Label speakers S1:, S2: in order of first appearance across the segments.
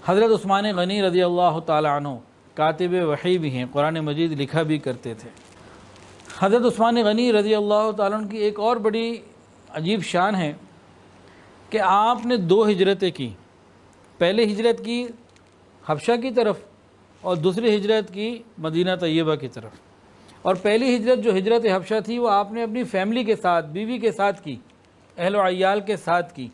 S1: حضرت عثمان غنی رضی اللہ تعالیٰ عنہ کاتب وحی بھی ہیں، قرآن مجید لکھا بھی کرتے تھے۔ حضرت عثمان غنی رضی اللہ تعالیٰ عنہ کی ایک اور بڑی عجیب شان ہے کہ آپ نے 2 ہجرتیں کی۔ پہلے ہجرت کی حبشہ کی طرف اور دوسری ہجرت کی مدینہ طیبہ کی طرف۔ اور پہلی ہجرت جو ہجرت حبشہ تھی وہ آپ نے اپنی فیملی کے ساتھ، بیوی کے ساتھ کی، اہل و عیال کے ساتھ کی۔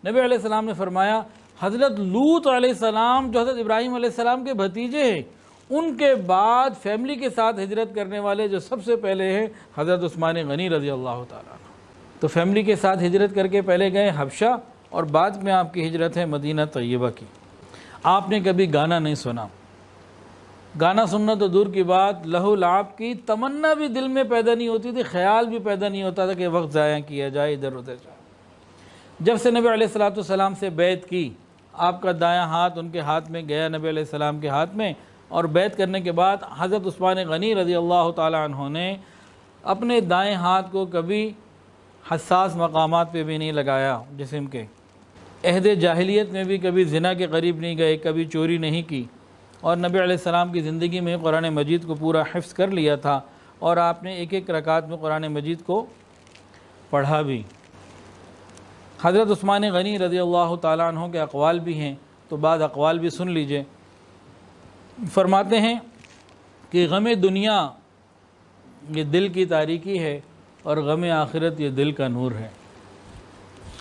S1: نبی علیہ السلام نے فرمایا حضرت لوط علیہ السلام جو حضرت ابراہیم علیہ السلام کے بھتیجے ہیں، ان کے بعد فیملی کے ساتھ ہجرت کرنے والے جو سب سے پہلے ہیں حضرت عثمان غنی رضی اللہ تعالیٰ عنہ۔ تو فیملی کے ساتھ ہجرت کر کے پہلے گئے حبشہ اور بعد میں آپ کی ہجرت ہے مدینہ طیبہ کی۔ آپ نے کبھی گانا نہیں سنا، گانا سننا تو دور کی بات، لہو لعب کی تمنا بھی دل میں پیدا نہیں ہوتی تھی، خیال بھی پیدا نہیں ہوتا تھا کہ وقت ضائع کیا جائے ادھر ادھر جائے۔ جب سے نبی علیہ السلام سے بیعت کی، آپ کا دایاں ہاتھ ان کے ہاتھ میں گیا نبی علیہ السلام کے ہاتھ میں، اور بیعت کرنے کے بعد حضرت عثمان غنی رضی اللہ تعالیٰ عنہ نے اپنے دائیں ہاتھ کو کبھی حساس مقامات پہ بھی نہیں لگایا جسم کے۔ عہد جاہلیت میں بھی کبھی زنا کے قریب نہیں گئے، کبھی چوری نہیں کی، اور نبی علیہ السلام کی زندگی میں قرآن مجید کو پورا حفظ کر لیا تھا، اور آپ نے ایک ایک رکعت میں قرآن مجید کو پڑھا بھی۔ حضرت عثمان غنی رضی اللہ تعالیٰ عنہ کے اقوال بھی ہیں، تو بعض اقوال بھی سن لیجئے۔ فرماتے ہیں کہ غم دنیا یہ دل کی تاریکی ہے، اور غم آخرت یہ دل کا نور ہے۔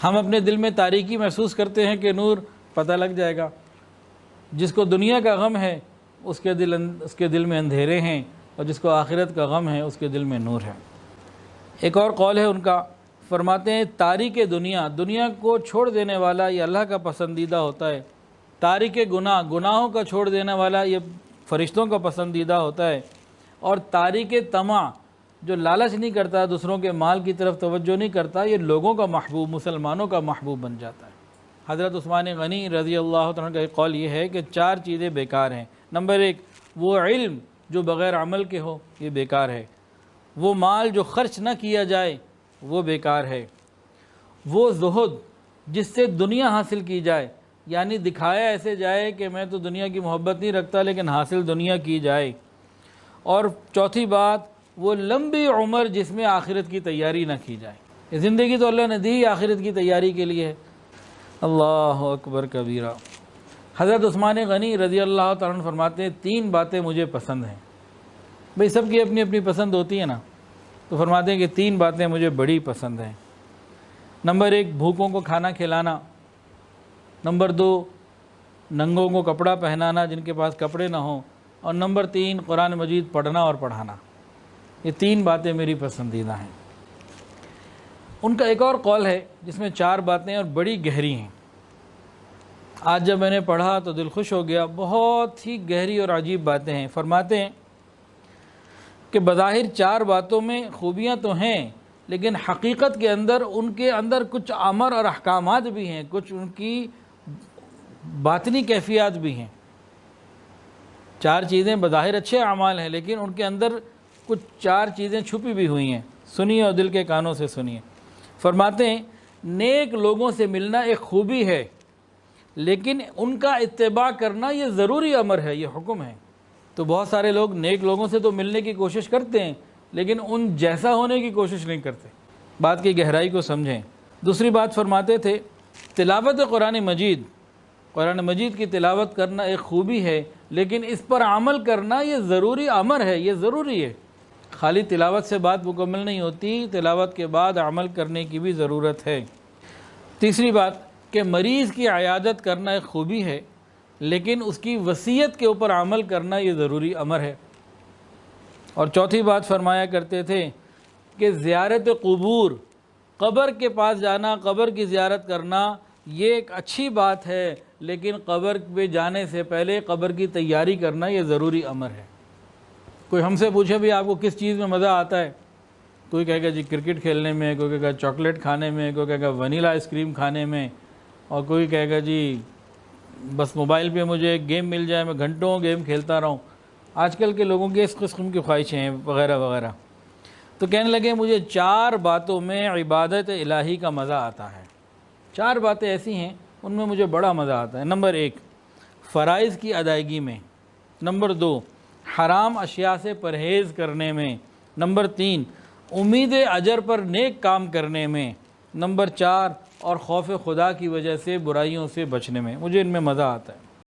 S1: ہم اپنے دل میں تاریکی محسوس کرتے ہیں کہ نور پتہ لگ جائے گا۔ جس کو دنیا کا غم ہے اس کے دل میں اندھیرے ہیں، اور جس کو آخرت کا غم ہے اس کے دل میں نور ہے۔ ایک اور قول ہے ان کا، فرماتے ہیں تارک دنیا، دنیا کو چھوڑ دینے والا یہ اللہ کا پسندیدہ ہوتا ہے، تارک گناہ، گناہوں کا چھوڑ دینے والا یہ فرشتوں کا پسندیدہ ہوتا ہے، اور تارک طمع، جو لالچ نہیں کرتا، دوسروں کے مال کی طرف توجہ نہیں کرتا، یہ لوگوں کا محبوب، مسلمانوں کا محبوب بن جاتا ہے۔ حضرت عثمان غنی رضی اللہ عنہ کا ایک قول یہ ہے کہ 4 چیزیں بیکار ہیں۔ نمبر 1، وہ علم جو بغیر عمل کے ہو، یہ بیکار ہے۔ وہ مال جو خرچ نہ کیا جائے، وہ بیکار ہے۔ وہ زہد جس سے دنیا حاصل کی جائے، یعنی دکھایا ایسے جائے کہ میں تو دنیا کی محبت نہیں رکھتا لیکن حاصل دنیا کی جائے۔ اور چوتھی بات، وہ لمبی عمر جس میں آخرت کی تیاری نہ کی جائے۔ یہ زندگی تو اللہ نے دی آخرت کی تیاری کے لیے ہے۔ اللہ اکبر کبیرہ۔ حضرت عثمان غنی رضی اللہ تعالیٰ عنہ فرماتے ہیں 3 باتیں مجھے پسند ہیں۔ بھئی سب کی اپنی اپنی پسند ہوتی ہے نا، تو فرماتے ہیں کہ 3 باتیں مجھے بڑی پسند ہیں۔ نمبر 1، بھوکوں کو کھانا کھلانا۔ نمبر 2، ننگوں کو کپڑا پہنانا جن کے پاس کپڑے نہ ہوں۔ اور نمبر 3، قرآن مجید پڑھنا اور پڑھانا۔ یہ 3 باتیں میری پسندیدہ ہیں۔ ان کا ایک اور قول ہے جس میں 4 باتیں اور بڑی گہری ہیں۔ آج جب میں نے پڑھا تو دل خوش ہو گیا، بہت ہی گہری اور عجیب باتیں ہیں۔ فرماتے ہیں کہ بظاہر 4 باتوں میں خوبیاں تو ہیں، لیکن حقیقت کے اندر ان کے اندر کچھ امر اور احکامات بھی ہیں، کچھ ان کی باطنی کیفیات بھی ہیں۔ 4 چیزیں بظاہر اچھے اعمال ہیں، لیکن ان کے اندر کچھ 4 چیزیں چھپی بھی ہوئی ہیں۔ سنیے اور دل کے کانوں سے سنیے۔ فرماتے ہیں نیک لوگوں سے ملنا ایک خوبی ہے، لیکن ان کا اتباع کرنا یہ ضروری امر ہے، یہ حکم ہے۔ تو بہت سارے لوگ نیک لوگوں سے تو ملنے کی کوشش کرتے ہیں، لیکن ان جیسا ہونے کی کوشش نہیں کرتے۔ بات کی گہرائی کو سمجھیں۔ دوسری بات فرماتے تھے تلاوت قرآن مجید کی تلاوت کرنا ایک خوبی ہے، لیکن اس پر عمل کرنا یہ ضروری امر ہے، یہ ضروری ہے۔ خالی تلاوت سے بات مکمل نہیں ہوتی، تلاوت کے بعد عمل کرنے کی بھی ضرورت ہے۔ تیسری بات کہ مریض کی عیادت کرنا ایک خوبی ہے، لیکن اس کی وصیت کے اوپر عمل کرنا یہ ضروری امر ہے۔ اور چوتھی بات فرمایا کرتے تھے کہ زیارت قبور، قبر کے پاس جانا، قبر کی زیارت کرنا یہ ایک اچھی بات ہے، لیکن قبر پہ جانے سے پہلے قبر کی تیاری کرنا یہ ضروری امر ہے۔ کوئی ہم سے پوچھے بھی آپ کو کس چیز میں مزہ آتا ہے، کوئی کہے گا جی کرکٹ کھیلنے میں، کوئی کہے گا چاکلیٹ کھانے میں، کوئی کہے گا ونیلا آئس کریم کھانے میں، اور کوئی کہے گا جی بس موبائل پہ مجھے ایک گیم مل جائے میں گھنٹوں گیم کھیلتا رہوں۔ آج کل کے لوگوں کی اس قسم کی خواہشیں ہیں وغیرہ وغیرہ۔ تو کہنے لگے مجھے 4 باتوں میں عبادت الہی کا مزہ آتا ہے۔ 4 باتیں ایسی ہیں ان میں مجھے بڑا مزہ آتا ہے۔ نمبر 1، فرائض کی ادائیگی میں، نمبر 2 حرام اشیاء سے پرہیز کرنے میں، نمبر 3 امید اجر پر نیک کام کرنے میں، نمبر 4 اور خوف خدا کی وجہ سے برائیوں سے بچنے میں۔ مجھے ان میں مزہ آتا ہے۔